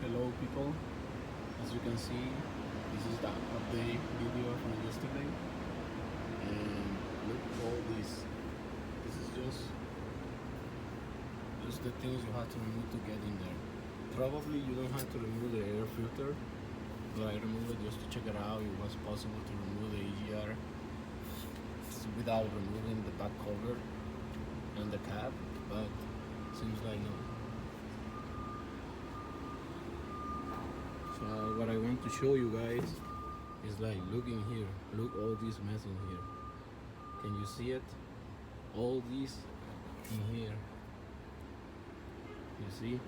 Hello people, as you can see, this is the update video from yesterday, and look all this. This is just the things you have to remove to get in there. Probably you don't have to remove the air filter, but I removed it just to check it out. It was possible to remove the EGR without removing the back cover and the cap, but seems like no. So what I want to show you guys is like, look in here, look all this mess in here. Can you see it? All this in here. You see?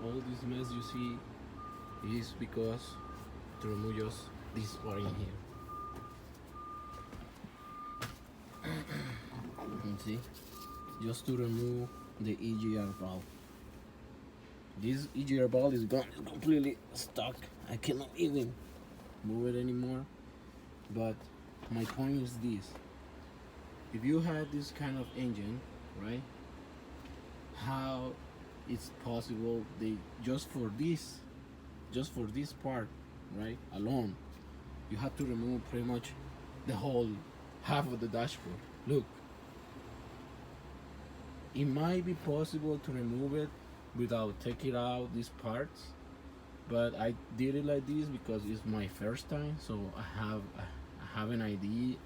All this mess you see is because to remove just this part in here. You see? Just to remove the EGR valve. This EGR valve is gone, it's completely stuck. I cannot even move it anymore. But my point is this: if you had this kind of engine, right? How it's possible they just for this part, right, alone, you have to remove pretty much the whole half of the dashboard. Look, it might be possible to remove it without taking out these parts, but I did it like this because it's my first time, so I have an idea.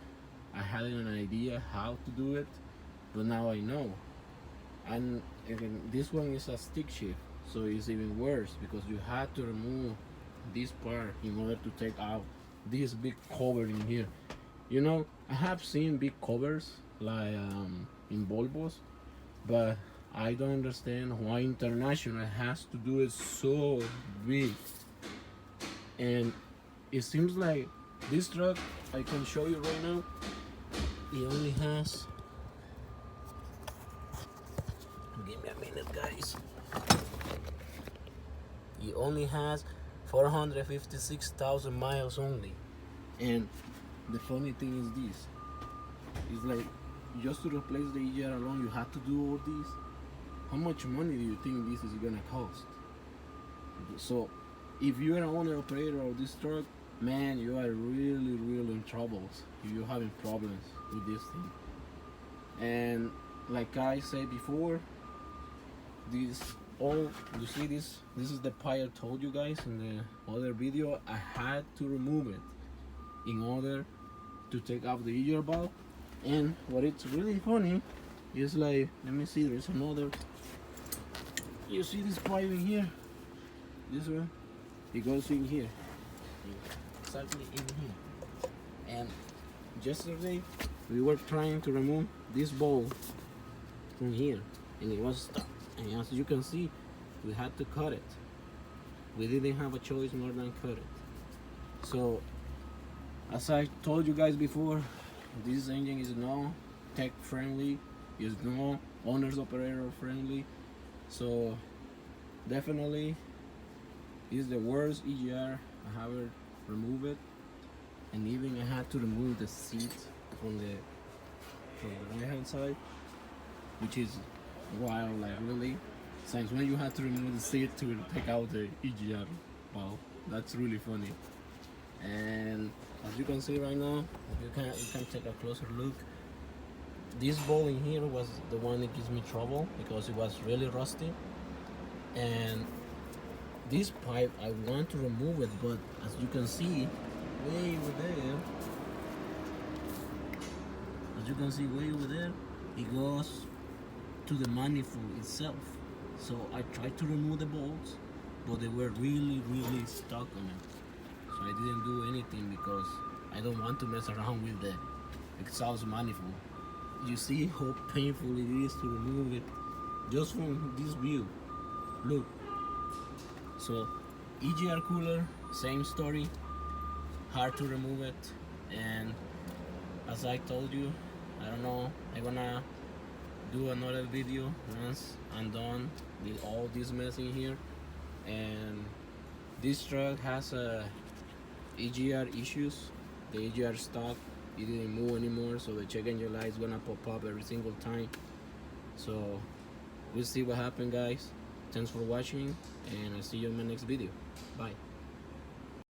I had an idea how to do it, but now I know. And again, this one is a stick shift, so it's even worse because you had to remove this part in order to take out this big cover in here. You know, I have seen big covers like in Volvos, but I don't understand why International has to do it so big. And it seems like this truck, I can show you right now, it only has, give me a minute guys, it only has 456,000 miles only. And the funny thing is this, it's like, just to replace the EGR alone, you have to do all this. How much money do you think this is gonna cost? So if you're an owner operator of this truck, man, you are really in troubles if you're having problems with this thing. And like I said before, this all, you see this is the part I told you guys in the other video. I had to remove it in order to take off the EGR valve. And what it's really funny is like, let me see, there's another, you see this pipe in here, this one, it goes in here, exactly in here. And yesterday we were trying to remove this bowl from here, and it was stuck. And as you can see, we had to cut it. We didn't have a choice more than cut it. So as I told you guys before, this engine is not tech friendly, is not owners operator friendly. So definitely is the worst EGR I have ever removed it. And even I had to remove the seat from the right hand side, which is wild, like really. Since when you have to remove the seat to take out the EGR, wow, that's really funny. And as you can see right now, you can take a closer look. This bowl in here was the one that gives me trouble because it was really rusty. And this pipe, I want to remove it, but as you can see, way over there, it goes to the manifold itself. So I tried to remove the bolts, but they were really stuck on it. So I didn't do anything because I don't want to mess around with the exhaust manifold. You see how painful it is to remove it just from this view. Look. So EGR cooler, same story, hard to remove it. And as I told you, I don't know, I'm gonna do another video once I'm done with all this mess in here. And this truck has a EGR issues. The EGR stopped, it didn't move anymore, so the check engine light is gonna pop up every single time. So we'll see what happened, guys. Thanks for watching, and I'll see you in my next video. Bye.